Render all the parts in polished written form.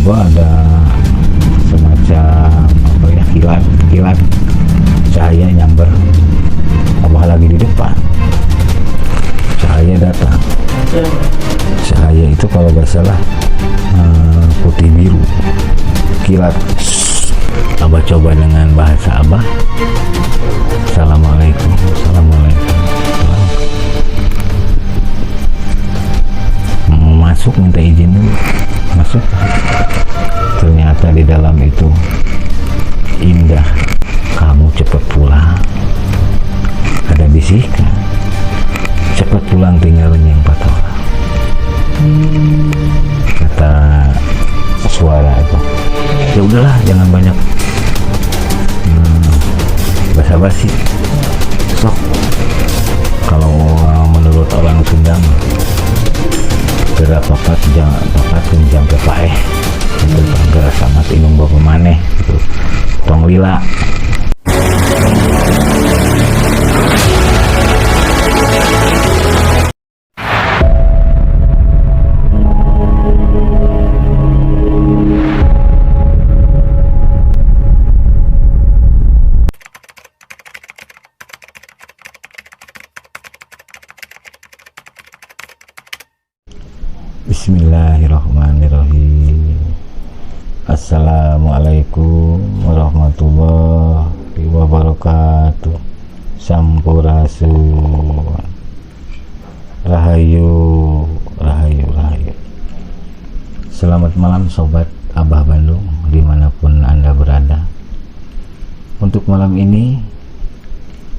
tiba-tiba ada semacam apa ya, kilat cahaya nyamber. Abah lagi di depan, cahaya datang. Cahaya itu kalau nggak salah putih biru, kilat. Abah coba dengan bahasa Abah, Assalamualaikum. Mau masuk, minta izin dulu masuk. Ternyata di dalam itu indah, kamu cepat pulang. Ada bisikan, cepat pulang, tinggal yang 4 orang. Kata suara itu, ya udahlah, jangan banyak basa-basi. Sok, kalau menurut orang Sunda, gerak papat jangan papat jam kepaeh. Itu gerak sama tinung bapak maneh. Gitu. Tong lila. Bismillahirrahmanirrahim. Assalamualaikum warahmatullahi wabarakatuh. Sampurasun. Rahayu. Selamat malam sobat Abah Bandung, dimanapun Anda berada. Untuk malam ini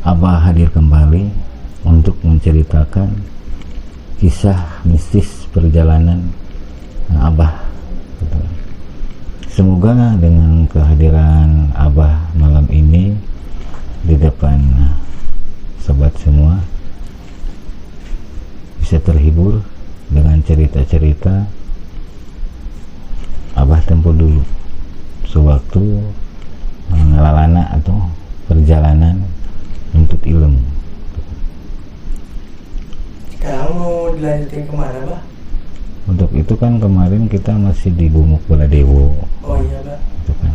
Abah hadir kembali untuk menceritakan kisah mistis perjalanan Abah. Semoga dengan kehadiran Abah malam ini di depan sobat semua bisa terhibur dengan cerita-cerita Abah tempo dulu sewaktu ngelalana atau perjalanan untuk ilmu. Kamu dilanjutin kemana, Bah? Untuk itu kan kemarin kita masih di Gumuk Baladewo. Oh iya, Bah. Itu kan.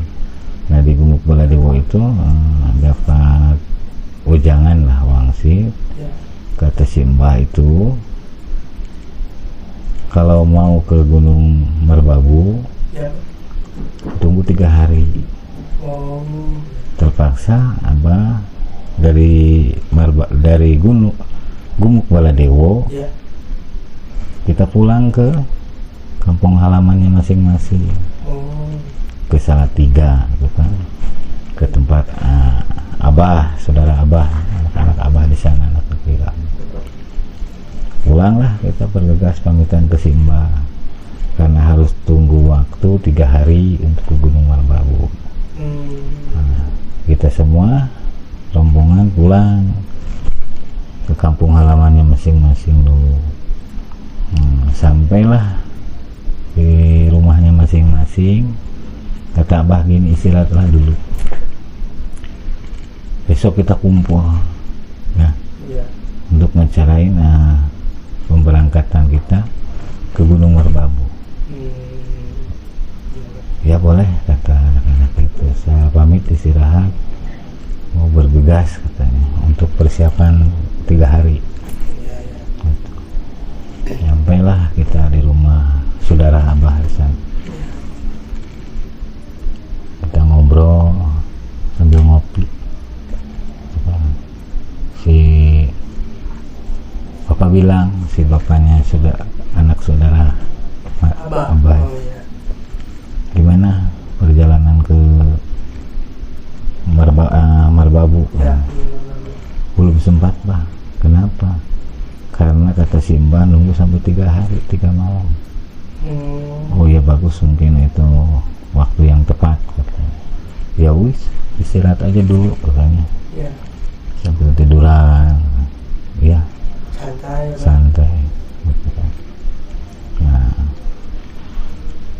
Nah di Gumuk Baladewo itu dapat ujangan lah wangsit. Ya. Kata si Mbah itu kalau mau ke Gunung Merbabu Ya. tunggu 3 hari. Oh. Terpaksa Abah dari Gumuk Baladewo, Ya. kita pulang ke kampung halamannya masing-masing. Oh. Ke Salatiga gitu kan, ke tempat Abah, saudara Abah, anak-anak Abah di sana, anak kecil. Pulanglah kita bergegas pamitan ke Simba karena harus tunggu waktu 3 hari untuk ke Gunung Merbabu. Nah, kita semua rombongan pulang ke kampung halamannya masing-masing dulu. Sampailah di rumahnya masing-masing. Kata Abah gini, istirahatlah dulu, besok kita kumpul ya, Ya. untuk ngecarain pemberangkatan kita ke Gunung Merbabu. Ya boleh, kata anak-anak itu. Saya pamit istirahat, mau bergegas katanya untuk persiapan 3 hari. Ya. Sampailah kita di rumah saudara Abah di sana. Kita ngobrol sambil ngopi. Si Bapak bilang, si bapaknya sudah anak saudara Abah. Abah, Oh iya. gimana perjalanan ke Merbabu? Ya. Belum sempat, Bah. Kenapa? Karena kata si Mbak nunggu sampai 3 hari 3 malam. Oh ya bagus, mungkin itu waktu yang tepat katanya. Ya wis, istirahat aja dulu katanya, Ya. sambil tiduran ya, santai gitu kan. Nah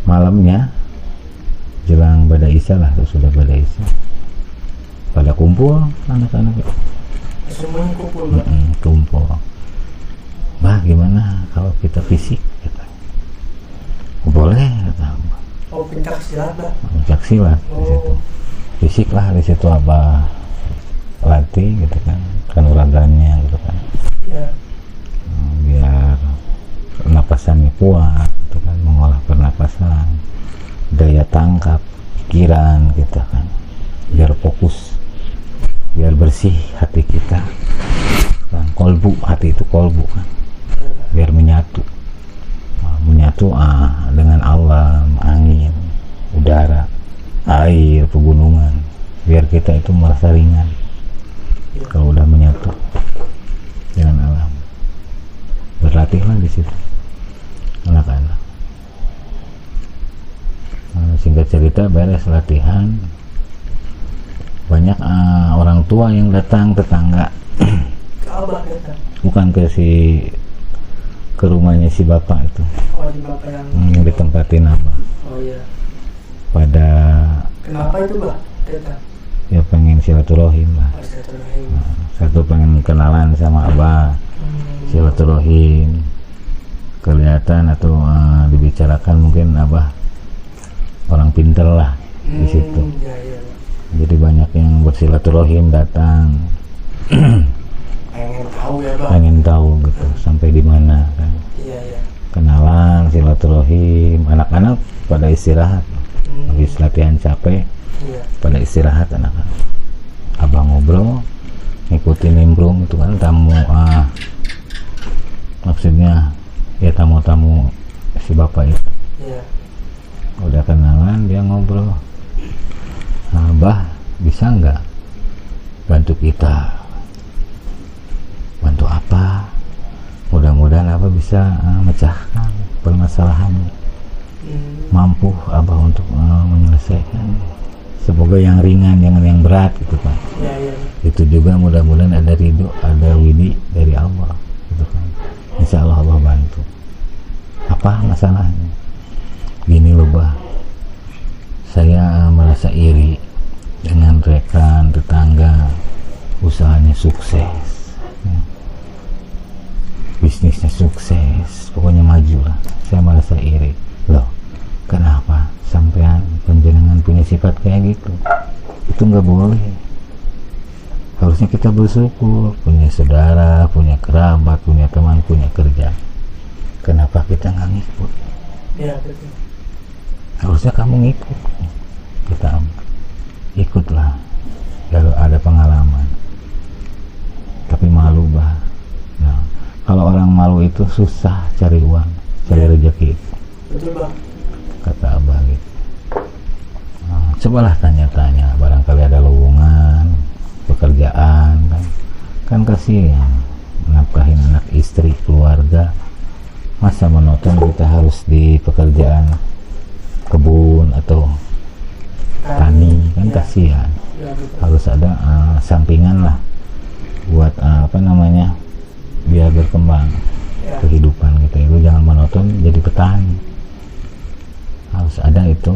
malamnya jelang pada isya lah, sudah pada isya pada kumpul anak-anak Semuanya kumpul, Bah. kumpul. Bah gimana kalau kita fisik katanya. Boleh kata Mbak. Oh pencak silat lah. pencak silat di situ. Fisik lah di situ abah latih gitu kan kanuragannya gitu kan. Ya. Biar pernapasannya kuat gitu kan, mengolah pernapasan, daya tangkap pikiran kita kan, biar fokus, biar bersih hati kita kan. Kolbu, hati itu kolbu kan, biar menyatu dengan alam, angin, udara, air, pegunungan, biar kita itu merasa ringan kalau udah menyatu dengan alam. Berlatihlah di situ anak-anak. Singkat cerita, beres latihan, banyak orang tua yang datang, tetangga. Ke abah datang. Bukan ke rumahnya si bapak itu. Oh, di bapak yang ditempatin abah. Oh iya. Pada Kenapa itu bah datang? ya pengen silaturahim lah. Oh, silaturahim. Satu pengen kenalan sama abah, silaturahim, kelihatan atau dibicarakan, mungkin abah orang pinter lah di situ. Ya, ya. Jadi banyak yang bersilaturahim datang. Pengen tahu ya bah. Pengen tahu gitu sampai di mana kan. Iya ya. Kenalan, silaturahim, anak-anak pada istirahat. Habis latihan capek, Iya. pada istirahat anak-anak. Abang ngobrol, ngikutin nimbrung itu kan tamu, maksudnya ya tamu-tamu si bapak itu. Iya. Udah kenalan, dia ngobrol, Abah bisa nggak bantu kita? Bantu apa? Mudah-mudahan Abah bisa mecahkan permasalahannya. Mampu Abah untuk menyelesaikan. Semoga yang ringan, jangan yang berat gitu kan. Ya, ya. Itu juga mudah-mudahan ada ridho, ada widi dari Allah gitu kan. Insya Allah Allah bantu. Apa masalahnya? Gini loh bah, saya merasa iri dengan rekan tetangga, usahanya sukses, bisnisnya sukses, pokoknya maju lah. Saya merasa iri. Loh, kenapa sampean penjenengan punya sifat kayak gitu? Itu nggak boleh. Harusnya kita bersyukur, punya saudara, punya kerabat, punya teman, punya kerja. Kenapa kita nggak ngikut? Ya, betul. Harusnya kamu ngikut. Kita ikutlah, kalau ada pengalaman. Tapi malu bah. Nah, kalau orang malu itu susah cari uang, cari rezeki. Betul bang. Kata abah gitu. Nah, cobalah tanya-tanya, barangkali ada lowongan pekerjaan kan kasihan menafkahin anak, istri, keluarga. Masa monoton kita harus di pekerjaan kebun atau tani kan Ya. kasihan. Ya, betul. Harus ada sampingan lah buat biar berkembang Ya. kehidupan gitu. Itu jangan monoton jadi petani. Harus ada itu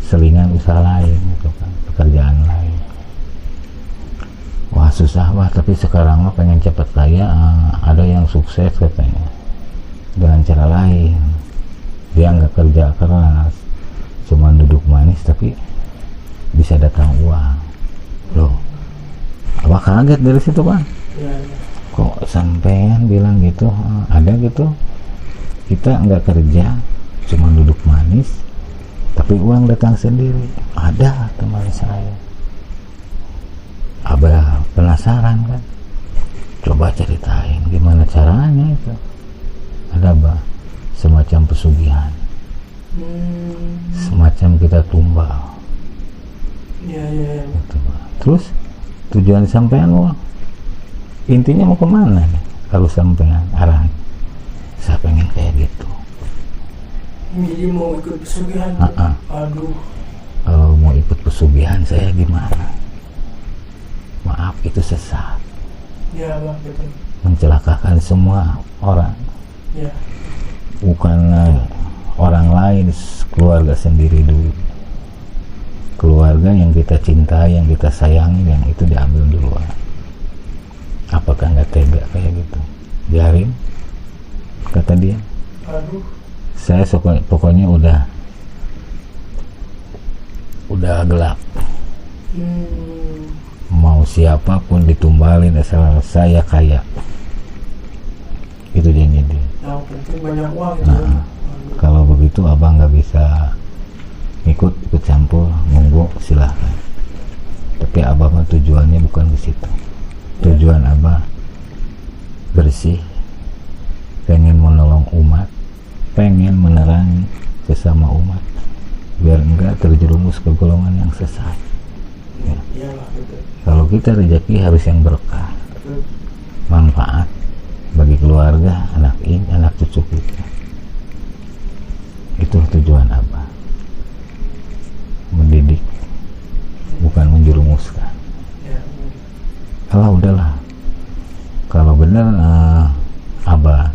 selingan usaha lain gitu kan, pekerjaan lain. Wah susah wah, tapi sekarang mah pengen cepat kaya, ada yang sukses katanya dengan cara lain. Dia nggak kerja keras, cuma duduk manis tapi bisa datang uang. Loh, abah kaget dari situ bang. Ya, ya. Kok sampean bilang gitu? Ada gitu, kita nggak kerja, cuma duduk manis tapi uang datang sendiri. Ada teman saya. Abah penasaran kan, coba ceritain gimana caranya itu. Ada bah, semacam pesugihan, semacam kita tumbal Ya, ya, ya. gitu, bah. Terus tujuan sampean wah, intinya mau kemana nih kalau sampean arahnya? Saya pengen kayak gitu. Jadi mau ikut pesugihan. Aduh. Kalau mau ikut pesugihan saya gimana? Maaf, itu sesat, Ya bang, betul. mencelakakan semua orang. Ya. Bukan orang lain, keluarga sendiri dulu. Keluarga yang kita cintai, yang kita sayangi, yang itu diambil duluan. Apakah nggak tega kayak gitu? Biarin, kata dia. Aduh. Saya pokoknya udah udah gelap. Hmm. Mau siapapun ditumbalin asal saya kaya, itu janji dia. Yang penting banyak uang gitu. Nah, kalau begitu abah nggak bisa ikut campur, monggo silahkan. Tapi abah mah tujuannya bukan ke situ. Tujuan abah bersih, pengen menolong umat, pengen menerangi sesama umat, biar enggak terjerumus ke golongan yang sesat. Ya. Iyalah, betul. Kalau kita rezeki harus yang berkah, Betul. manfaat bagi keluarga, anak ini, anak cucu kita. Itu tujuan abah, mendidik, bukan menjerumuskan. Ya. Kalau udahlah, kalau benar abah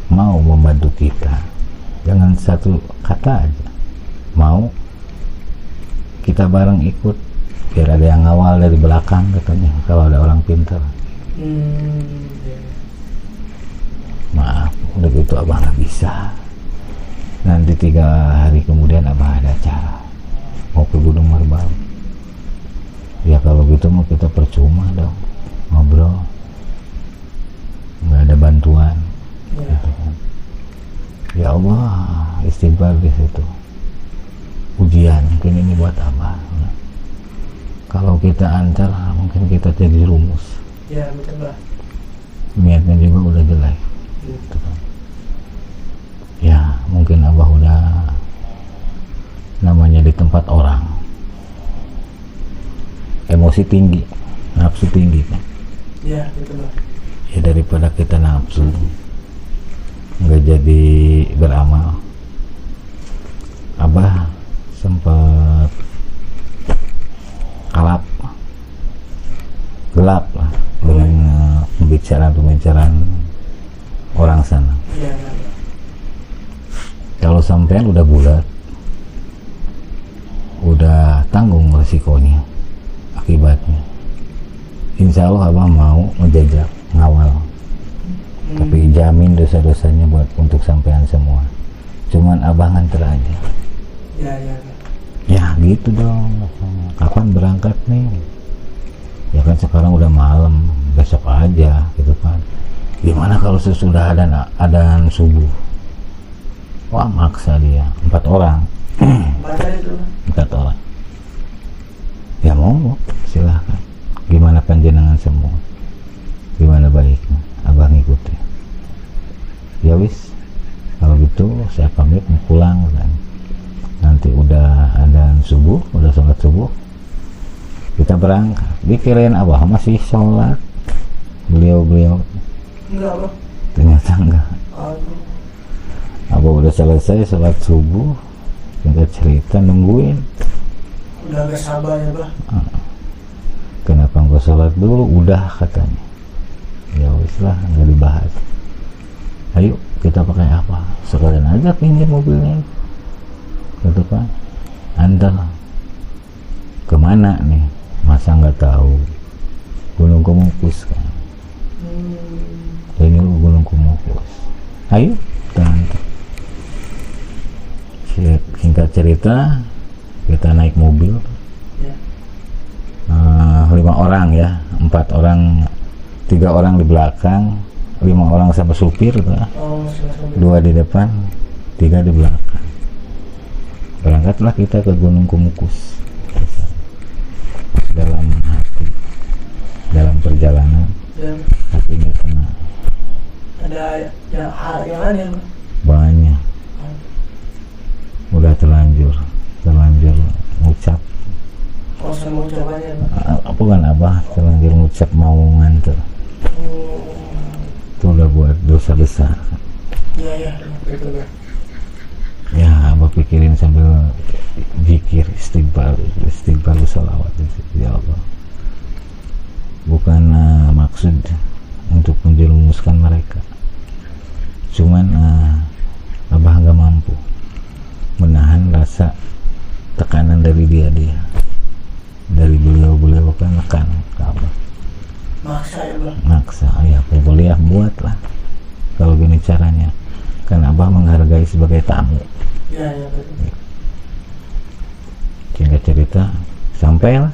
mau membantu kita, jangan satu kata aja, mau kita bareng ikut, biar ada yang ngawal dari belakang katanya, kalau ada orang pintar. Ya. Maaf, udah gitu abah nggak bisa. Nanti 3 hari kemudian abah ada acara, mau ke Gunung Merbabu. Ya kalau gitu mau kita percuma dong, ngobrol, nggak ada bantuan. Ya. Gitu kan. Ya Allah, istighfar di situ. Ujian mungkin ini buat abah. Kalau kita antar, mungkin kita jadi rumus. Ya, betul lah. Niatnya juga udah jelek. Gitu kan. Ya mungkin abah udah namanya di tempat orang, emosi tinggi, nafsu tinggi kan. Ya, betul lah. Ya daripada kita nafsu nggak jadi beramal, abah sempat gelap lah dengan pembicaraan orang sana. Ya. Kalau sampean udah bulat, udah tanggung resikonya, akibatnya, insya Allah abah mau ngejajak, ngawal. Tapi jamin dosa-dosanya buat untuk sampean semua. Cuman abah nganter aja. Ya. Ya gitu dong. Kapan berangkat nih? Ya kan sekarang udah malam, besok aja gitu kan. Gimana kalau sesudah adzan subuh? Wah maksa dia, 4 orang. Baca itu. 4 orang. Ya mau, silahkan. Gimana panjenengan semua? Gimana baiknya? Abah ngikutin. Ya wis, kalau gitu saya pamit mau pulang kan. Nanti udah adzan subuh, udah sholat subuh, kita berangkat. Dikirain abah masih sholat, beliau Enggak, Bang. ternyata enggak. Aduh. Abah udah selesai sholat subuh, singkat cerita nungguin. Udah gak sabar ya, Bang. Kenapa enggak sholat dulu? Udah katanya. Ya wis lah, nggak dibahas. Ayo kita pakai apa? Sekalian aja pinjam mobilnya, gitu kan. Antar kemana nih? Masa nggak tahu? Gunung Kemukus kan. Ini Gunung Kemukus. Ayo kita antar. Singkat cerita, kita naik mobil. Ya. 5 orang ya, 4 orang, 3 orang di belakang, 5 orang sama supir, Oh, 2 di depan, 3 di belakang. Berangkatlah kita ke Gunung Kemukus. Dalam hati, dalam perjalanan, Ya. hatinya tenang. Ada yang lain, Bang. Banyak. Udah terlanjur ngucap. Oh, saya mau ucapannya, Bang. Bukan abah, terlanjur ngucap mau nganter. Itu udah buat dosa besar. Ya, betul, Bang. Ya abah pikirin sambil zikir, istighfar, sholawat. Ya Allah, bukan maksud untuk menjerumuskan mereka, cuman abah nggak mampu menahan rasa tekanan dari dia, dari beliau kan nekan ke abah, Maksa ya, Bang. maksa. Ya boleh buat lah kalau gini caranya, kan abah menghargai sebagai tamu. Ya, betul. Singkat cerita, sampailah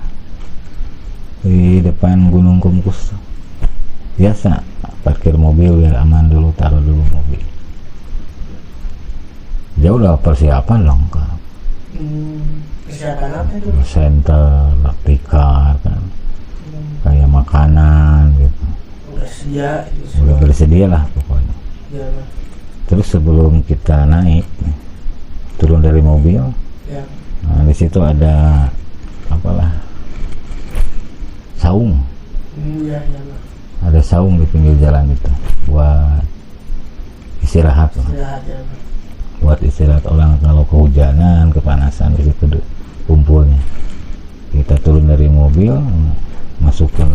di depan Gunung Kumkus. Biasa parkir mobil biar aman dulu, taruh dulu mobil. Dia udah persiapan lengkap. Persiapan apa itu? Senter, tikar kan, kayak makanan gitu. Udah sedia gitu, Udah bersedia lah pokoknya. ya, Terus sebelum kita naik, turun dari mobil, ya. nah di situ ada apalah, saung. Ya, ya, Bang. Ada saung di pinggir jalan itu buat istirahat lah. Istirahat ya, Bang. Buat istirahat orang kalau kehujanan, kepanasan, di situ kumpulnya. Kita turun dari mobil, masuk ke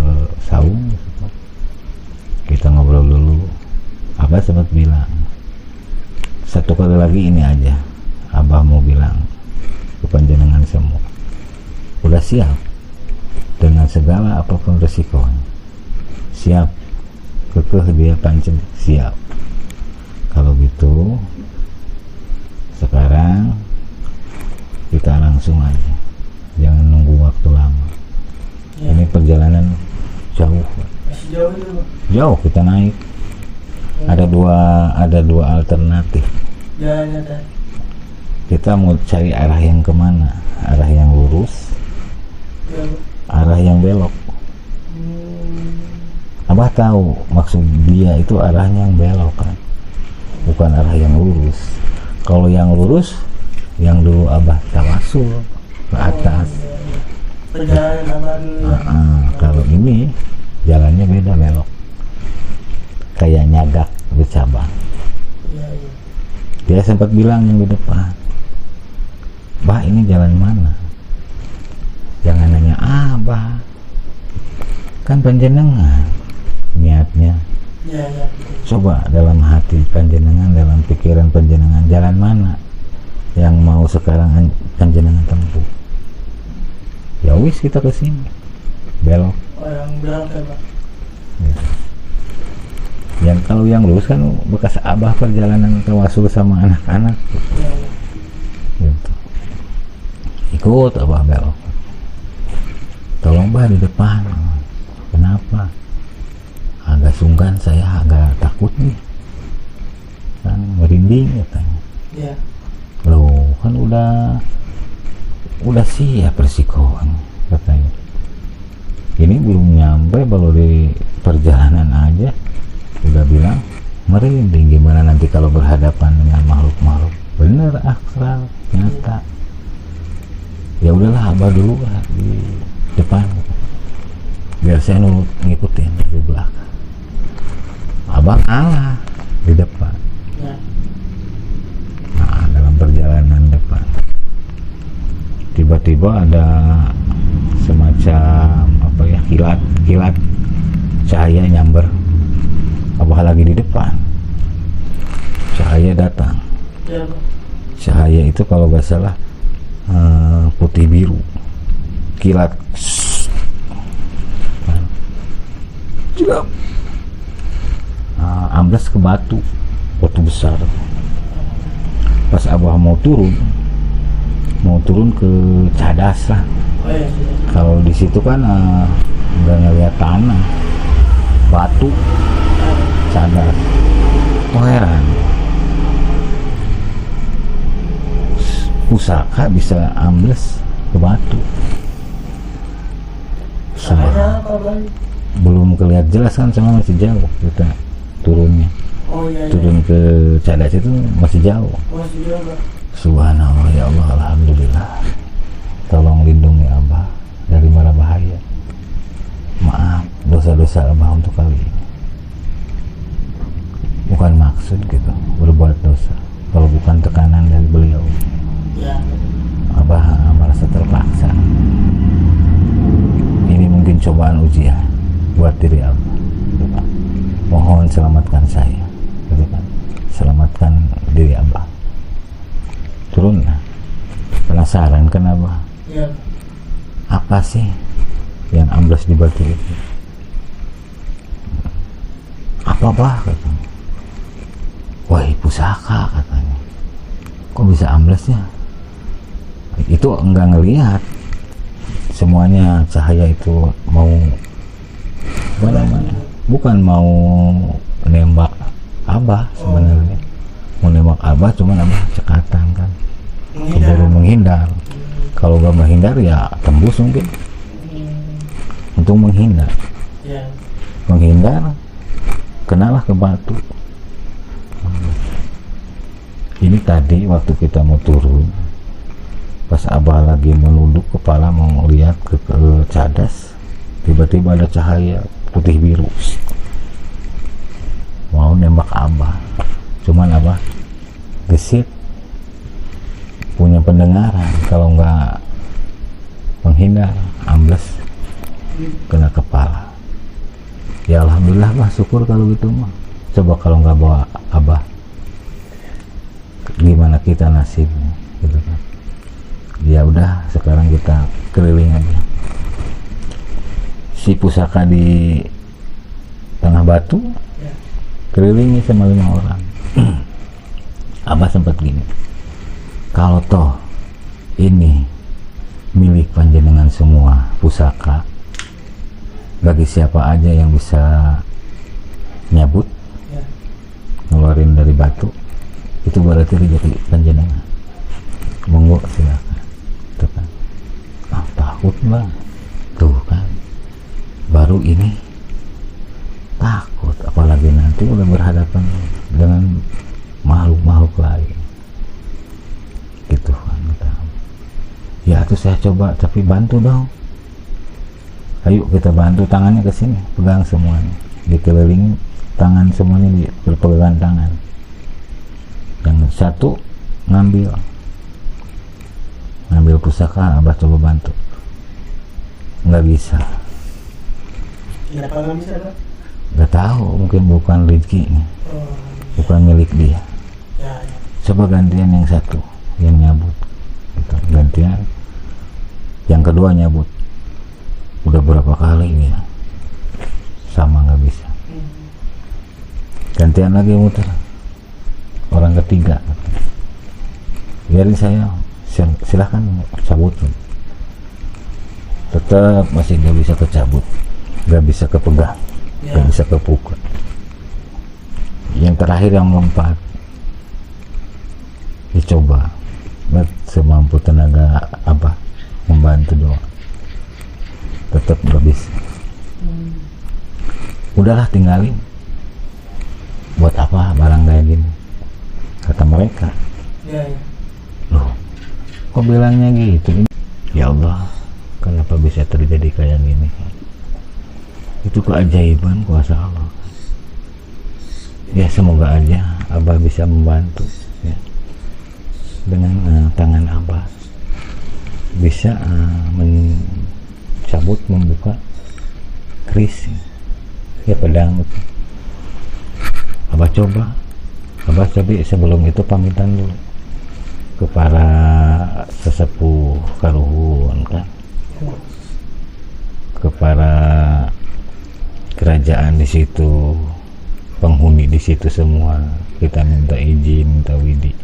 saung, kita ngobrol dulu. Abah sempat bilang, satu kali lagi ini aja, Abah mau bilang ke panjenengan semua, udah siap dengan segala apapun resikonya, siap, kekeh dia pancen siap. Kalau gitu sekarang kita langsung aja, jangan nunggu waktu lama. Ya. Ini perjalanan jauh, Masih jauh itu, Bang. jauh kita naik. Ada dua alternatif. Jalannya tadi. Kita mau cari arah yang kemana, arah yang lurus, Ya, Bang. arah yang belok. Abah tahu maksud dia itu arahnya yang belok kan, bukan arah yang lurus. Kalau yang lurus, yang dulu Abah tawasul ke atas. Perjalanan Abah dulu ya. Kalau ini jalannya beda, belok, kayak nyagak bercabang. Ya, ya. Dia sempat bilang yang di depan, Bah ini jalan mana? Jangan nanya Abah, kan panjenengan niatnya. Ya, ya. Coba dalam hati panjenengan, dalam pikiran panjenengan, jalan mana yang mau sekarang panjenengan tempuh? Ya wis, kita ke sini, belok. Oh, yang belok ya, Bang. Gitu. Yang kalau yang lurus kan bekas Abah perjalanan tawasul sama anak-anak. Ya, ya. Gitu. Ikut Abah belok. Tolong Bah di depan. Kenapa? Agak sungkan saya, agak takut nih. Kan merinding katanya. Ya. Loh, kan udah siap resikoan katanya. Ini belum nyampe, baru di perjalanan aja udah bilang merinding. Gimana nanti kalau berhadapan dengan makhluk-makhluk? Bener, akral, nyata. Ya udahlah, Abah dulu lah di depan, biar saya nurut ngikutin di belakang. Abah ngalah di depan. Ya. Nah, dalam perjalanan depan tiba-tiba ada semacam apa ya, kilat cahaya nyamber. Abah lagi di depan, cahaya datang. Ya, Bang. Cahaya itu kalau nggak salah putih biru, kilat. Jep. Ambles ke batu besar. Pas Abah mau turun ke cadas lah. Oh, ya, sudah. Kalau di situ kan udah ngeliat tanah, batu, cadas. Oh heran, pusaka bisa ambles ke batu. Cahaya apa, Bang? Belum kelihatan jelas kan, sama masih jauh kita turunnya. Oh, iya, iya. Turun ke cadas itu masih jauh. Masih jauh, Bang. Subhanallah, ya Allah, alhamdulillah. Tolong lindungi Abah dari mara bahaya. Maaf dosa-dosa Abah untuk kali ini. Bukan maksud gitu berbuat dosa, kalau bukan tekanan dari beliau. Ya. Abah merasa terpaksa. Ini mungkin cobaan ujian buat diri Abah, gitu kan. Mohon selamatkan saya, gitu kan. Selamatkan diri Abah. Turun lah. Penasaran kan Abah, Ya. apa sih yang ambles di batu itu? Apa Bah katanya? Wah, pusaka katanya. Kok bisa amblesnya? itu enggak ngelihat semuanya cahaya itu mau apa namanya, bukan mau nembak Abah sebenarnya, mau nembak Abah cuman Abah cekatan kan, keburu menghindar. Kalau nggak menghindar ya tembus mungkin. Untuk menghindar, menghindar kenalah ke batu. Ini tadi waktu kita mau turun, pas Abah lagi menunduk kepala mau lihat ke cadas, tiba-tiba ada cahaya putih biru mau nembak Abah. Cuman Abah gesit, punya pendengaran, kalau nggak menghindar ambles kena kepala. Ya alhamdulillah bah, syukur kalau gitu mah. Coba kalau nggak bawa Abah, gimana kita nasibnya gitu kan. Ya udah, sekarang kita keliling aja. Si pusaka di tengah batu kelilingi sama 5 orang. Abah sempat gini, kalau toh ini milik panjenengan semua pusaka, bagi siapa aja yang bisa nyabut ngeluarin dari batu, itu berarti rezeki panjenengan. Monggo silakan. Tuh kan. Takut bang. Tuh kan. Baru ini takut, apalagi nanti udah berhadapan dengan makhluk-makhluk lain. Gitu kan. Ya itu saya coba, tapi bantu dong. Ayo kita bantu, tangannya ke sini, pegang semuanya, dikelilingi tangan semuanya, berpegangan tangan. Yang satu ngambil pusaka, Abah coba bantu, nggak bisa. Kenapa nggak bisa Pak? Nggak tahu, mungkin bukan rezekinya, bukan milik dia. Ya. Coba gantian yang satu yang nyabut, gitu. Gantian yang kedua nyabut. Udah berapa kali ya sama nggak bisa. Gantian lagi muter, orang ketiga, biarin saya, silahkan cabut. Tetap masih nggak bisa kecabut, nggak bisa kepegang, nggak bisa kepukul. Yang terakhir yang lompat, dicoba semampu tenaga Abah membantu doa, tetap nggak bisa. Udahlah tinggalin, buat apa barang kayak gini, kata mereka. Loh, kok bilangnya gitu? Ya Allah, kenapa bisa terjadi kayak gini? Itu keajaiban kuasa Allah. Ya semoga aja Abah bisa membantu ya. Dengan tangan Abah bisa mencabut, membuka keris ya pedang itu. Abah coba sebelum itu pamitan dulu ke para sesepuh karuhun kan, ke para kerajaan di situ, penghuni di situ semua. Kita minta izin, minta widi,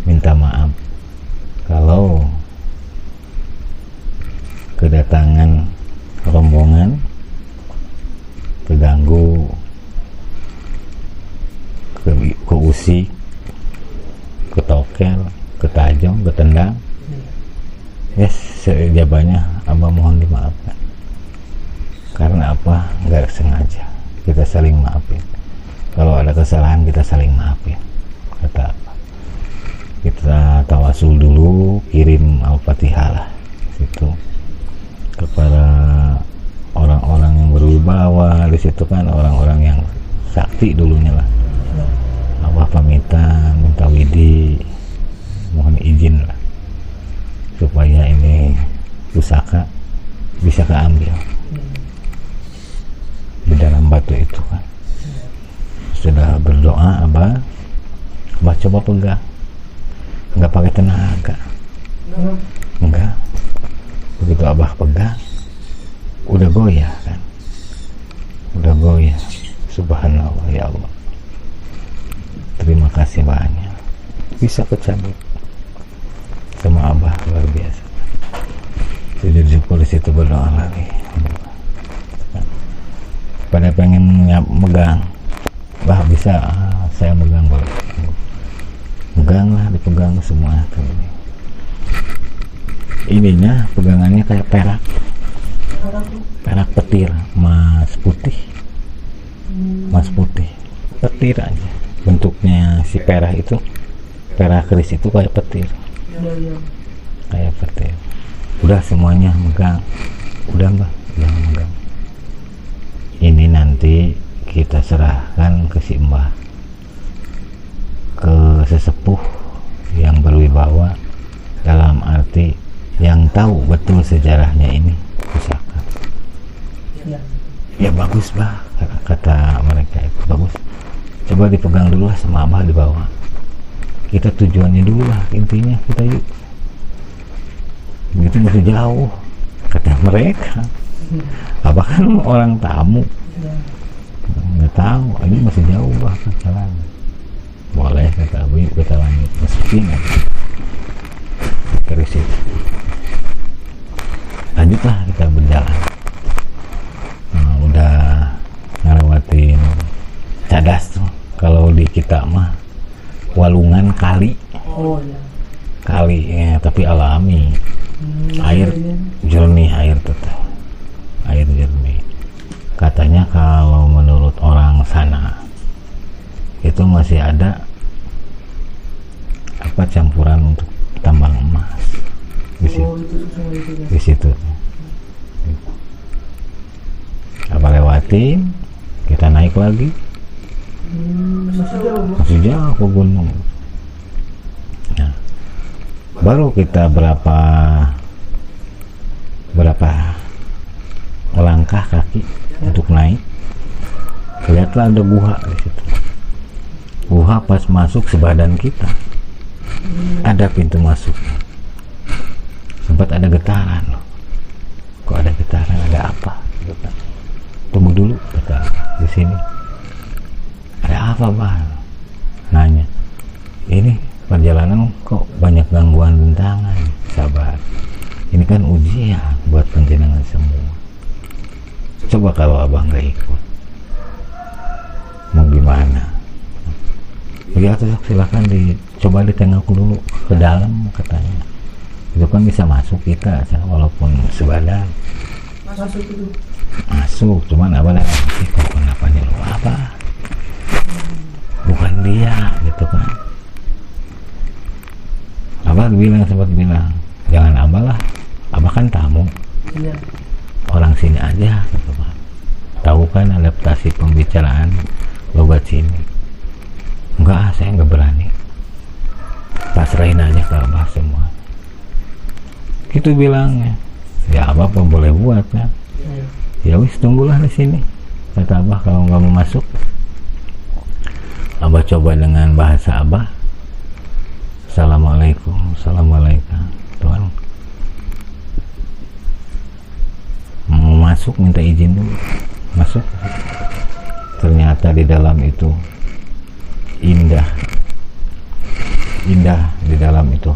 minta maaf kalau kedatangan rombongan keganggu, keusik, ketokel, ketajam, ketendang. Yes, sejabanya Abah mohon dimaafkan. Karena apa? Nggak sengaja. Kita saling maafin. Kalau ada kesalahan kita saling maafin. Kata apa? Kita tawasul dulu, kirim Al-Fatihah lah situ kepada orang-orang yang berwibawa di situ kan, orang-orang yang sakti dulunya lah. Abah pamitan, minta widi, mohon izin lah supaya ini pusaka bisa keambil di dalam batu itu kan. Sudah berdoa, Abah coba pegang, nggak pakai tenaga, enggak. Begitu Abah pegang, udah goyah kan, udah goyah. Subhanallah, ya Allah, terima kasih banyak, bisa kecabut. sama Abah luar biasa. Sujud syukur di situ, berdoa lagi. Pada pengen megang, Bah bisa, saya megang boleh. Megang lah, dipegang semua. Ininya pegangannya kayak perak petir, emas putih, petir aja bentuknya. Si perak itu, perak keris itu kayak petir, kayak petir. Udah semuanya megang, udah Mbak, udah megang. Ini nanti kita serahkan ke si Mbah, ke sesepuh yang berwibawa, dalam arti yang tahu betul sejarahnya ini pusaka. Ya bagus Bah, kata mereka itu bagus. Coba dipegang dulu lah sama Abah, dibawa. Kita tujuannya dulu lah, intinya kita yuk. Itu masih jauh, kata mereka. Abah kan orang tamu, nggak tahu, ini masih jauh Bah jalan. Boleh kata Abah, yuk kita lanjut, masukin keris itu. Lanjutlah kita berjalan. Nah, udah ngelewatin cadas tuh. Kalau di kita mah walungan kali. Kali ya, tapi alami. Air jernih, air tetap. Air jernih. Katanya kalau menurut orang sana itu masih ada apa campuran untuk tambang emas di situ. Di situ. Apa lewatin, kita naik lagi. Masih jauh ke gunung. Nah, baru kita berapa langkah kaki untuk naik, lihatlah ada guha di situ. Guha pas masuk sebadan kita, ada pintu masuk. Sempat ada getaran loh. Kok ada getaran? Ada apa? Tunggu dulu, kata di sini. Ada apa Bang? Nanya. Ini perjalanan kok banyak gangguan rintangan. Sabar. Ini kan ujian buat panjenengan semua. Coba kalau Abang nggak ikut, mau gimana? Ya silakan dicoba ditengok dulu ke dalam, katanya. Itu kan bisa masuk kita, walaupun sebadan. Masuk, cuman Abah lagi kok kenapa nyuruh apa? Bukan dia, gitu kan. Abah sempat bilang, jangan Abah lah, Abah kan tamu. Orang sini aja, gitu kan. Tahu kan adaptasi pembicaraan logat sini. Enggak, saya nggak berani. Pasrahin aja ke Abah semua. Gitu bilangnya. Ya Abah apa boleh buat kan? Ya wis, tunggulah di sini, kata Abah. Kalau nggak mau masuk, Abah coba dengan bahasa Abah. Assalamualaikum, assalamualaikum. Tuhan, mau masuk minta izin dulu. Masuk. Ternyata di dalam itu indah di dalam itu,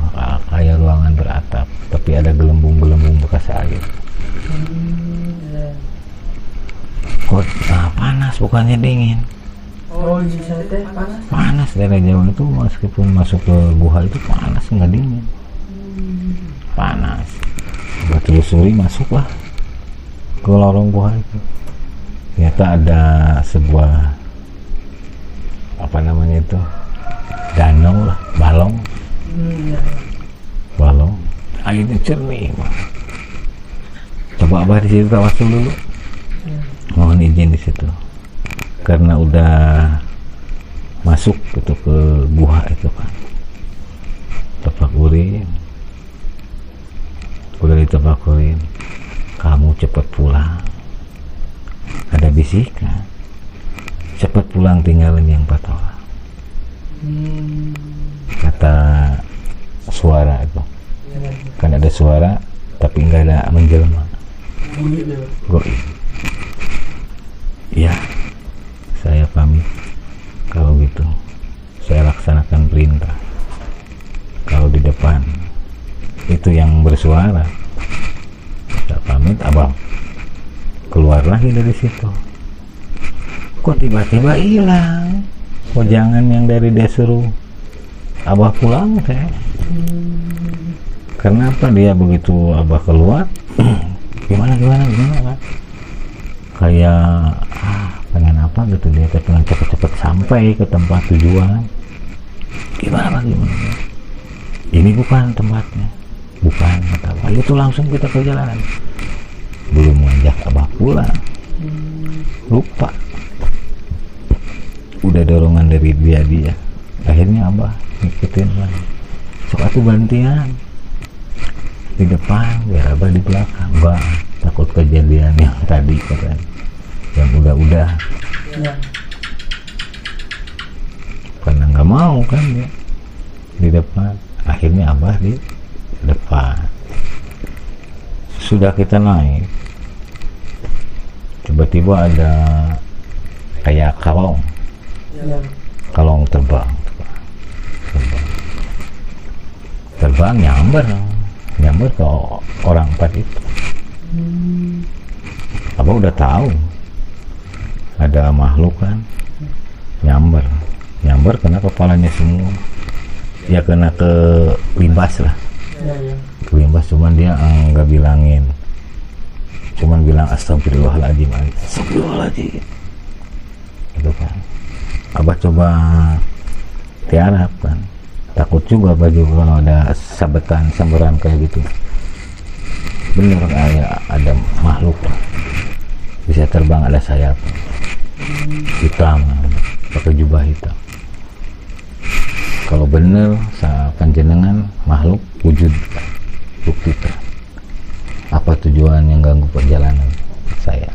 kayak ruangan beratap, tapi ada gelembung-gelembung bekas air. Kok panas, bukannya dingin. Panas dari jauh itu, meskipun masuk ke guha itu panas, nggak dingin. Panas. Coba telusuri, masuklah ke lorong guha itu. Ternyata ada sebuah apa namanya itu, danau lah, balong. Balong, airnya jernih. Coba Abah di situ tawasul dulu. Mohon izin di situ. Karena udah masuk gitu ke guha itu kan. Tafakurin. Udah ditafakurin. Kamu cepat pulang. Ada bisikan. Cepat pulang, tinggalin yang 4 orang. Kata suara itu. Kan ada suara tapi nggak ada menjelma. Goib. Ya, saya pamit. Kalau gitu saya laksanakan perintah. Kalau di depan bersuara. Saya pamit, abah keluar lagi dari situ. Kok tiba-tiba hilang? Kok jangan yang dari dia suruh abah pulang teh? Kenapa dia begitu abah keluar? gimana kan? Kayak pengen apa gitu, dia pengen cepet-cepet sampai ke tempat tujuan. Gimana? Ini bukan tempatnya, bukan kata abah. Itu langsung kita ke jalan. Belum ngajak abah pulang, lupa. Udah dorongan dari dia. Akhirnya abah ngikutin lagi. Sok atuh gantian di depan, biar abah di belakang. Mbak, takut kejadian yang tadi katanya, yang udah Ya. karena nggak mau kan dia di depan. Akhirnya abah di depan. Sudah kita naik, tiba-tiba ada kayak Ya. kalong terbang nyamber ke orang empat itu. Abah udah tahu ada makhluk kan, nyamber kena kepalanya semua. Ya kena ke limbas lah, Ya. ke limbas. Cuman dia nggak bilangin, cuman bilang astagfirullahaladzim gitu kan. Abah coba tiarap kan, takut juga Abah juga kalau ada sambaran kayak gitu. Bener kayak ada makhluk bisa terbang, ada sayap hitam, pakai jubah hitam. Kalau bener panjenengan makhluk wujud, buktikan apa tujuan yang ganggu perjalanan saya.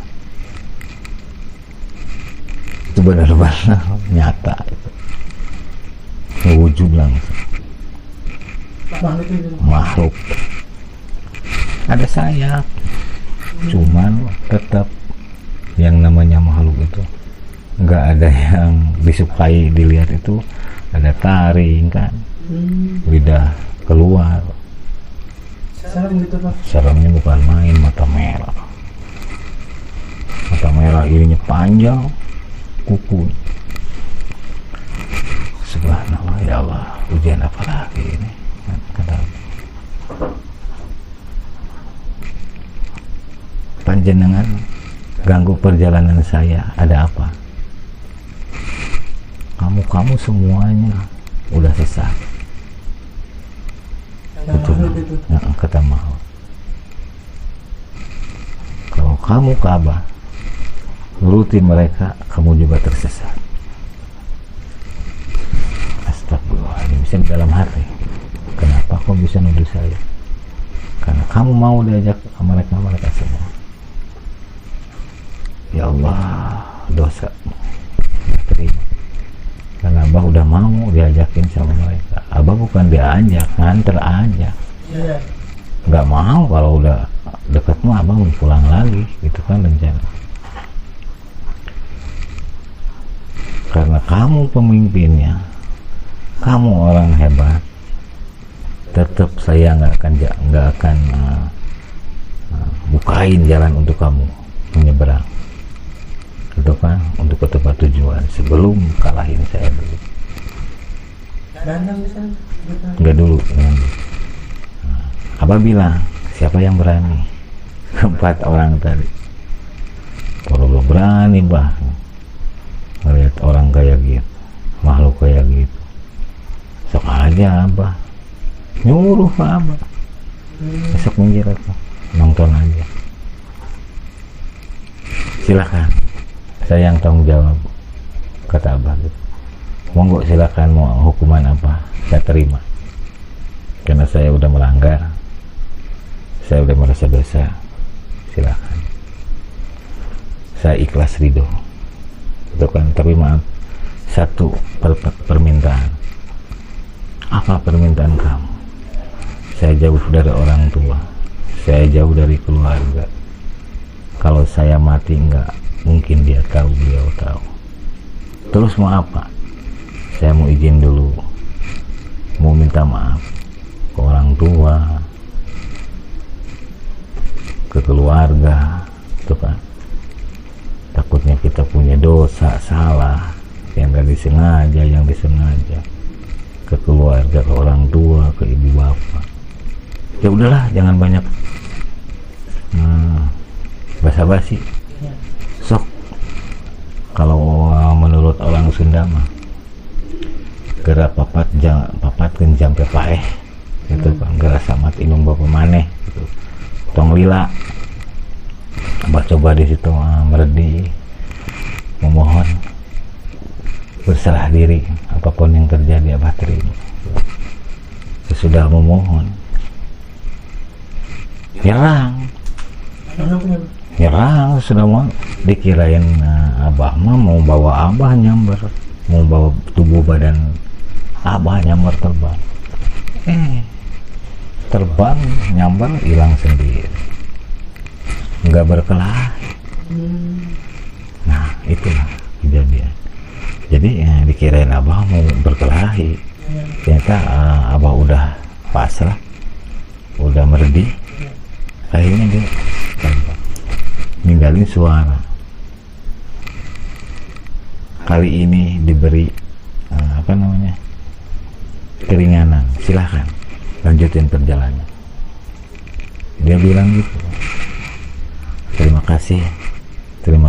Itu benar-benar nyata itu, wujud langsung makhluk, ada sayap. Cuman tetap yang namanya makhluk itu nggak ada yang disukai dilihat. Itu ada taring kan, lidah keluar, Serem gitu Pak. seremnya bukan main. Mata merah ininya panjang, kuku. Subhanallah, ya Allah, ujian apa lagi ini? Kata panjenengan ganggu perjalanan saya, ada apa? Kamu semuanya udah sesat. Itu kata makhluk. Kalau kamu ke Abah nurutin mereka, kamu juga tersesat. Astagfirullahaladzim. Bisa di dalam hati, kenapa kau bisa nuduh saya? Karena kamu mau diajak mereka semua. Ya Allah, dosa terima. Karena Abah udah mau diajakin sama mereka. Abah bukan diajak, nganter aja. Ya. Nggak mau, kalau udah deket mah Abah mau pulang lagi, gitu kan rencana. Karena kamu pemimpinnya, kamu orang hebat, tetap saya nggak akan bukain jalan untuk kamu menyeberang, itu kan, untuk ke tempat tujuan sebelum kalahin saya dulu. Ganteng di sana. Enggak dulu. Abah bilang, siapa yang berani? 4 orang tadi. Kalau belum berani bah, ngeliat orang kayak gitu, makhluk kayak gitu, sok aja Abah nyuruh ke Abah, besok minggir aku nonton aja, silakan, saya yang tanggung jawab, kata Abah gitu. Monggo silakan, mau hukuman apa saya terima, karena saya udah melanggar, saya udah merasa dosa, silakan, saya ikhlas ridho, itu kan. Tapi maaf, satu permintaan. Apa permintaan kamu? Saya jauh dari orang tua, saya jauh dari keluarga. Kalau saya mati nggak mungkin dia tahu, beliau tahu. Terus mau apa? Saya mau izin dulu, mau minta maaf ke orang tua, ke keluarga, itu kan. Takutnya kita punya dosa, salah, yang gak disengaja, yang disengaja, ke keluarga, ke orang tua, ke ibu bapak. Ya udahlah, jangan banyak basa-basi. Sok, kalau menurut orang Sunda mah gerak papatkeun jampe paeh gitu kan, gerak samat inung bapa maneh gitu. Tong lila Abah coba di situ meredi, memohon, berserah diri, apapun yang terjadi Abah terima. Sesudah memohon, nyerang sudah mau dikirain Abah mah mau bawa Abah nyamber, mau bawa tubuh badan Abah nyamber terbang. Terbang nyamber hilang sendiri, nggak berkelahi. Nah itulah kejadian. Jadi dikirain Abah mau berkelahi, ternyata Abah udah pasrah, udah meredi. Akhirnya dia terbang, ninggalin suara. Kali ini diberi keringanan, silahkan lanjutin perjalanan. Dia bilang gitu, terima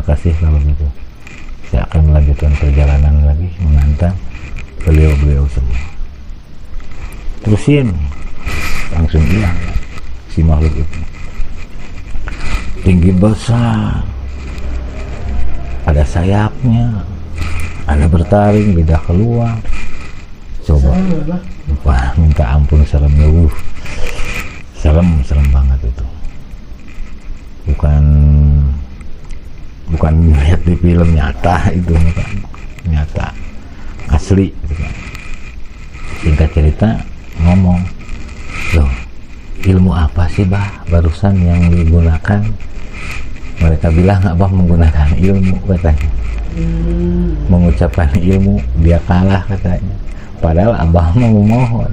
kasih kalau gitu, saya akan melanjutkan perjalanan lagi mengantar beliau semua. Terusin, langsung hilang si makhluk itu. Tinggi besar, ada sayapnya, ada bertaring, lidah keluar. Coba, wah minta ampun seremnya, serem banget itu. Bukan lihat di film, nyata itu, bukan nyata, asli gitu kan. Singkat cerita ngomong, loh ilmu apa sih bah barusan yang digunakan? Mereka bilang Abah menggunakan ilmu katanya, mengucapkan ilmu, dia kalah katanya. Padahal Abah memohon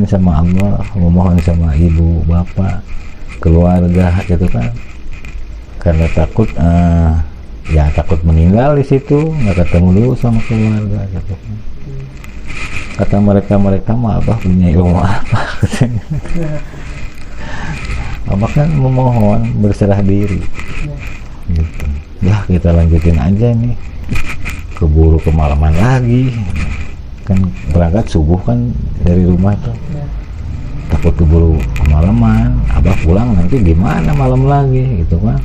sama Allah, memohon sama ibu, bapak, keluarga gitu kan, karena takut takut meninggal di situ, nggak ketemu dulu sama keluarga gitu kan. Kata mereka mah Abah punya ilmu apa katanya. Abah kan memohon, berserah diri gitu. Ya kita lanjutin aja nih, keburu kemalaman lagi kan, berangkat subuh kan dari rumah tuh, takut keburu kemalaman, Abah pulang nanti gimana malam lagi gitu kan.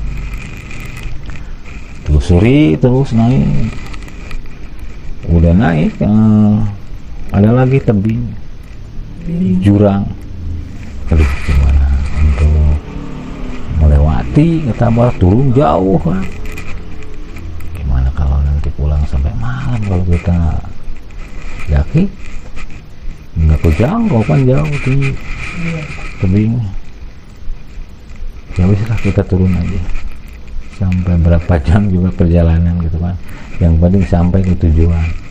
Telusuri terus, naik, udah naik ada lagi tebing, jurang. Aduh gimana untuk melewati, kata Abah, turun jauh kan. Gimana kalau nanti pulang sampai malam, kalau kita yakin nggak kejangkau kan, jauh tinggi tebing. Ya wis lah, kita turun aja, sampai berapa jam juga perjalanan gitu kan, yang penting sampai ke tujuan.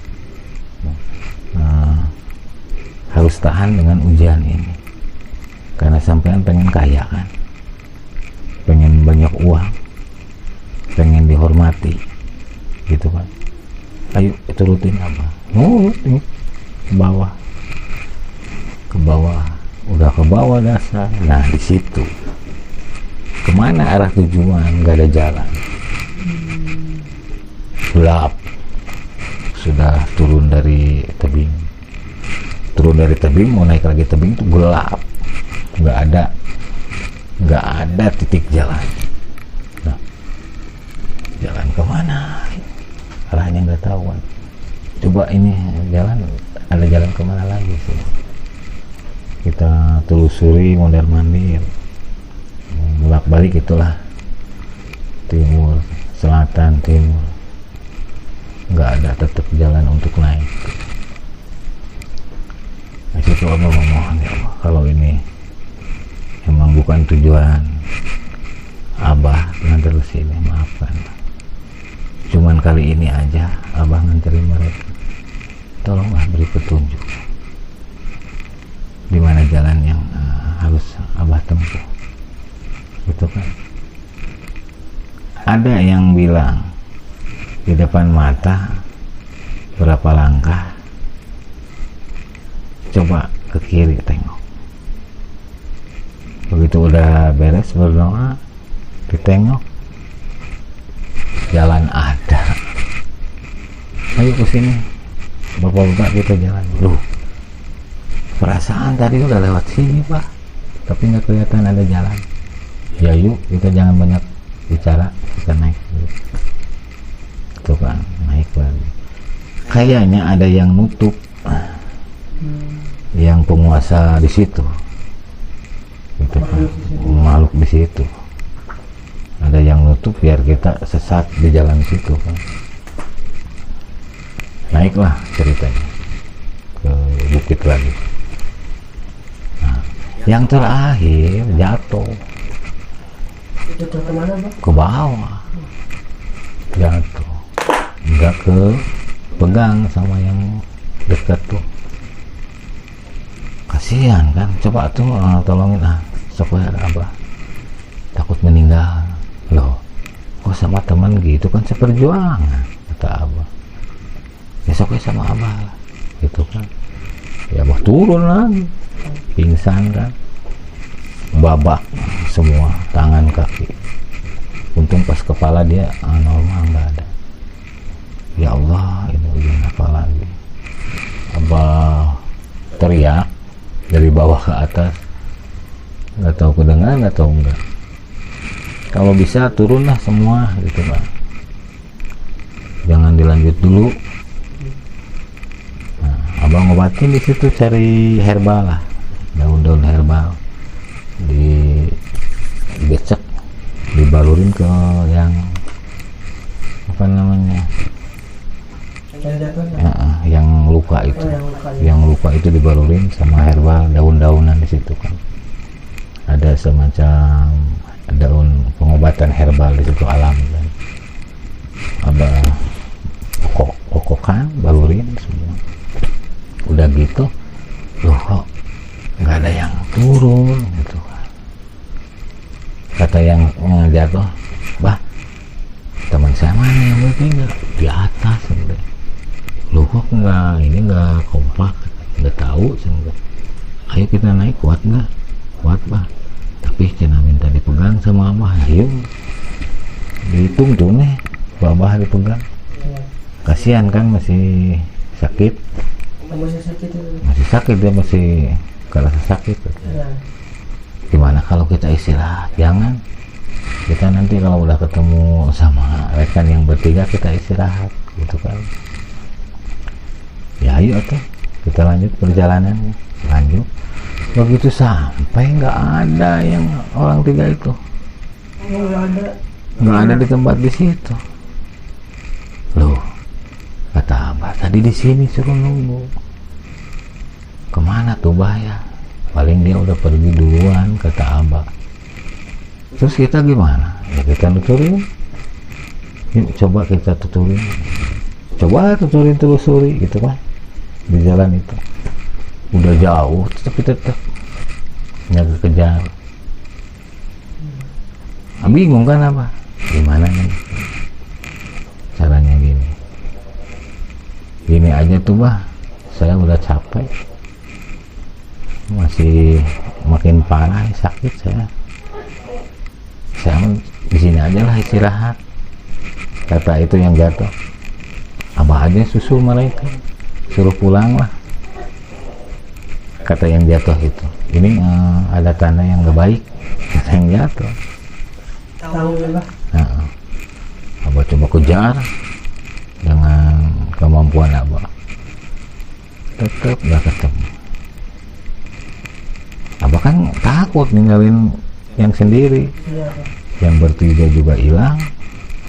Harus tahan dengan ujian ini, karena sampean pengen kaya kan, pengen banyak uang, pengen dihormati gitu kan. Ayo turutin apa, nih ke bawah, udah ke bawah dasar. Nah di situ kemana arah tujuan, nggak ada jalan, gelap. Sudah turun dari tebing mau naik lagi tebing itu gelap, nggak ada titik jalan. Nah, jalan kemana, arahnya nggak tahu kan. Coba ini ada jalan kemana lagi sih, kita telusuri mondar mandir, bolak balik itulah, timur selatan timur, nggak ada tetap jalan untuk naik. Nah, situ Abah memohon, ya Allah, kalau ini emang bukan tujuan Abah nganter sini, maafkan. Cuman kali ini aja Abah nganterin mereka, tolonglah beri petunjuk di mana jalan yang harus Abah tempuh. gitu kan. Ada yang bilang di depan mata berapa langkah, coba ke kiri tengok, begitu udah beres berdoa ditengok jalan ada, ayo ke sini bapak-bapak kita jalan. Loh, perasaan tadi udah lewat sini pak, tapi nggak kelihatan ada jalan. Ya yuk kita jangan banyak bicara, kita naik itu kan, naik lagi. Kayaknya ada yang nutup, yang penguasa di situ, gitu kan, makhluk di situ. Ada yang nutup biar kita sesat di jalan situ kan. Naiklah ceritanya ke bukit lagi. Nah, yang terakhir jatuh. Jatuh kemana bang? Ke bawah, jatuh, nggak ke pegang sama yang dekat tuh. Kasihan kan, coba tuh tolongin sok abah, takut meninggal. Loh, kok sama teman gitu kan seperjuangan, kata abah. Besoknya sama abah lah, gitu kan. Ya abah turun lagi, pingsan kan, babak semua tangan kaki. Untung pas kepala dia normal, nggak ada. Ya Allah, ini ujian apa lagi? Abah teriak dari bawah ke atas, nggak tahu kedengaran atau enggak. Kalau bisa turunlah semua gitu pak, jangan dilanjut dulu. Nah, abah ngobatin di situ, cari herbal lah, daun-daun herbal, dibecek, dibalurin ke yang apa namanya, yang luka itu. Yang luka itu dibalurin sama herbal, daun-daunan di situ kan. Ada semacam daun pengobatan herbal di situ alami kan. Ada kokokan, balurin semua. Udah gitu, loh kok nggak ada yang turun gitu kan. Kata yang jatuh, bah teman saya mana yang bertinggal di atas gitu. Loh kok nggak kompak, nggak tahu sehingga. Ayo kita naik, kuat nggak? Kuat bah, tapi cina minta dipegang sama abah. Ayo dihitung tuh nih, abah dipegang. Kasihan kan, masih sakit. Masih sakit dia, masih kerasa sakit. Gimana kalau kita istirahat? Jangan, kita nanti kalau udah ketemu sama rekan yang bertiga kita istirahat gitu kan. Ya ayo tuh kita lanjut perjalanannya, lanjut. Begitu sampai nggak ada yang orang tiga itu, nggak ada di tempat di situ. Loh, kata abah tadi di sini suruh nunggu. Kemana tuh bahaya? Paling dia udah pergi duluan, kata abah. Terus kita gimana? Ya kita tuturin. Yuk coba kita tuturin. Coba tuturin, telusuri gitu kan. Di jalan itu udah jauh tapi tetap nggak kejar. Bingung kan apa? Gimana nih caranya? Gini aja tuh bah, saya udah capek, masih makin parah sakit saya di sini aja lah istirahat, kata itu yang jatuh. Abah aja susul mereka, suruh pulang lah, kata yang jatuh itu. Ini ada tanda yang gak baik, kata yang jatuh. Tahu lah. Abah coba kejar dengan kemampuan abah, tetap gak ketemu. Abah kan takut ninggalin yang sendiri, yang bertiga juga hilang,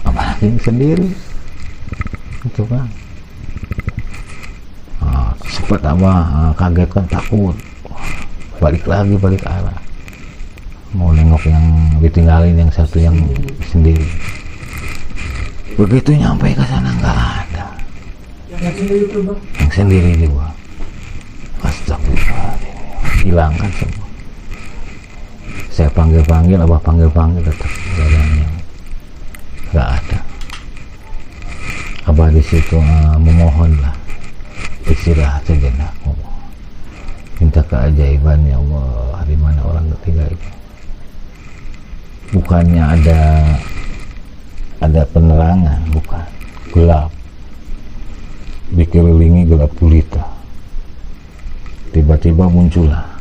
apalagi yang sendiri itu kan. Sempat abah kaget kan, takut, balik arah, mau nengok yang ditinggalin yang satu yang sendiri. Begitu nyampe ke sana nggak ada, yang sendiri juga. Astagfirullah, hilang kan semua. Saya panggil-panggil, Abah panggil-panggil, tetap nggak ada. Abah di situ memohonlah istirahat sejenak, minta keajaiban, ya Allah, di mana orang ketiga itu. Bukannya ada penerangan, bukan, gelap, dikelilingi gelap gulita. Tiba-tiba muncullah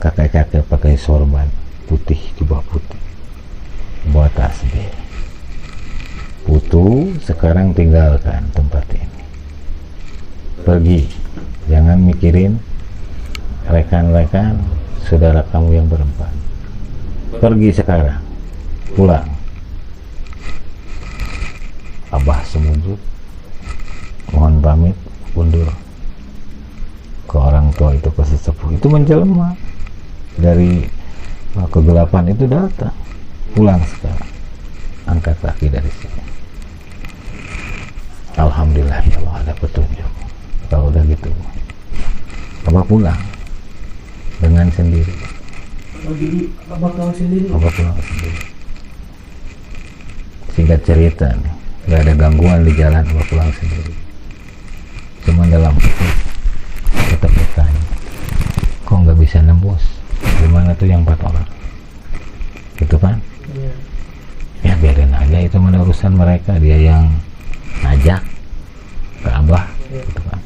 kakek-kakek pakai sorban putih, jubah putih, bawa tasbih. Putu, sekarang tinggalkan tempat ini, pergi, jangan mikirin rekan-rekan saudara kamu yang berempat. Pergi sekarang, pulang. Abah semujud, mohon pamit, undur ke orang tua itu, ke sesepuh itu, menjelma dari kegelapan itu, datang. Pulang sekarang, angkat kaki dari sini. Alhamdulillah, ya Allah, ada petunjuk. Kalau udah gitu, Abah pulang dengan sendiri. Oh, jadi Abah pulang sendiri? Abah pulang sendiri. Singkat cerita nih, gak ada gangguan di jalan, Abah pulang sendiri. Cuma dalam itu tetap bertanya, kok nggak bisa nembus? Gimana tuh yang 4 orang? Gitu kan? Ya biarin aja, itu mana urusan mereka. Dia yang ngajak ke Abah, gitu kan,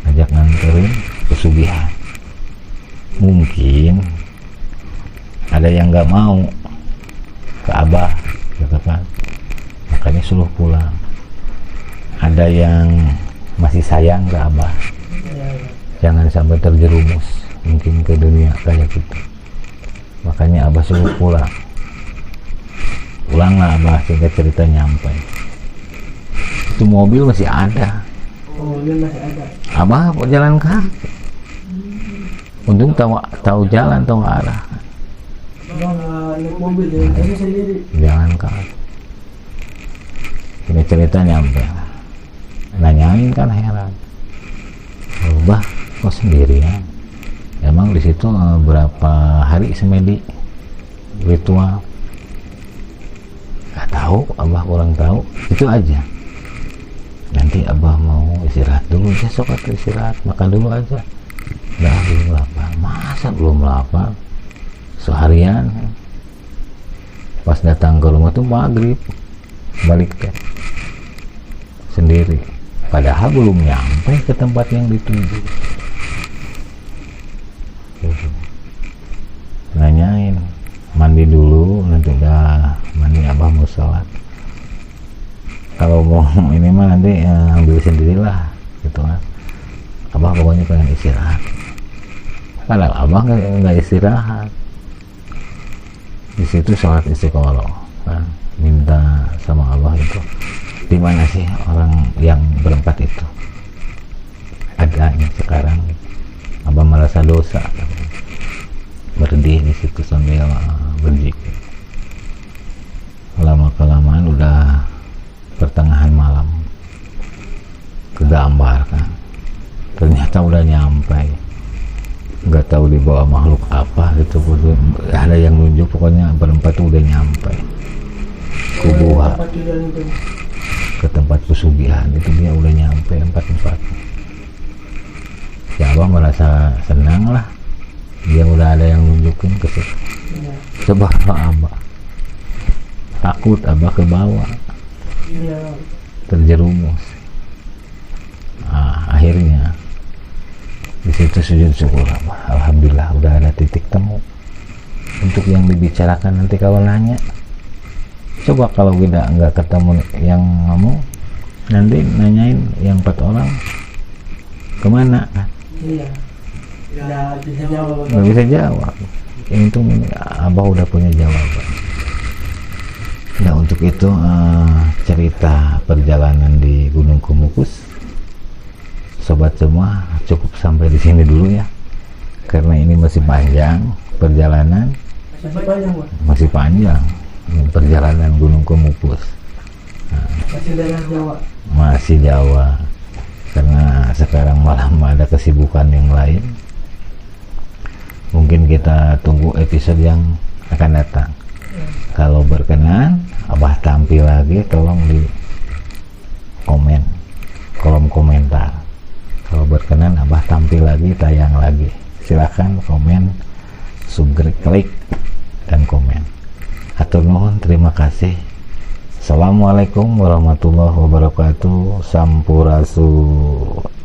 ngajak nganterin pesugihan. Mungkin ada yang nggak mau ke Abah, gitu kan, makanya suruh pulang. Ada yang masih sayang ke Abah, jangan sampai terjerumus mungkin ke dunia kayak gitu, makanya Abah suruh pulang. Pulanglah Abah, sehingga cerita nyampe. Itu mobil masih ada. Oh, mobil masih ada. Abah jalan kaki. Untung tahu jalan, tahu arah. Abah naik mobil, jalan kaki sendiri. Jalan kaki. Ini cerita nyampe. Nanyain kan heran. Abah kok sendirian? Emang di situ berapa hari semedi ritual? Gak tahu, Abah kurang tahu. Itu aja. Nanti Abah mau istirahat dulu, besok atau istirahat, makan dulu aja. Dah belum lapar. Masa belum lapar? Seharian. Pas datang ke rumah tuh maghrib, balik teh sendiri. Padahal belum nyampe ke tempat yang dituju. Nanyain, mandi dulu, nanti udah mandi Abah mau sholat. Kalau mau ini mah nanti ambil sendirilah, gitu kan. Abah pokoknya pengen istirahat. Padahal Abah nggak istirahat. Di situ sholat istiqoroh, kan, minta sama Allah itu, di mana sih orang yang berempat itu? Adanya sekarang. Abah merasa dosa, berdiri di situ sambil berzikir. Lama-kelamaan udah pertengahan malam, kegambar kan, ternyata udah nyampe. Nggak tahu di bawah makhluk apa gitu, ada yang nunjuk, pokoknya berempat tuh udah nyampe kubuha, ke tempat pesugihan itu. Dia udah nyampe empat. Ya Abah merasa senang lah, dia udah ada yang nunjukin ke situ. Coba Abah takut, Abah ke bawah, terjerumus. Akhirnya di situ sujud syukur Abah. Alhamdulillah udah ada titik temu untuk yang dibicarakan. Nanti kalau nanya, coba kalau nggak ketemu yang ngomong, nanti nanyain yang 4 orang kemana kan? Iya, nggak bisa jawab. Nggak bisa jawab. Untung Abah udah punya jawaban. Nah untuk itu cerita perjalanan di Gunung Kemukus, sobat semua, cukup sampai di sini dulu ya, karena ini masih panjang perjalanan. Masih panjang, Bang? Masih panjang perjalanan Gunung Kemukus. Masih daerah Jawa. Masih Jawa, karena sekarang malam ada kesibukan yang lain. Mungkin kita tunggu episode yang akan datang. Kalau berkenan, Abah tampil lagi, tolong di komen, kolom komentar. Kalau berkenan, Abah tampil lagi, tayang lagi. Silahkan komen, subscribe, klik, dan komen. Hatur nuhun, terima kasih. Assalamualaikum warahmatullahi wabarakatuh. Sampurasun.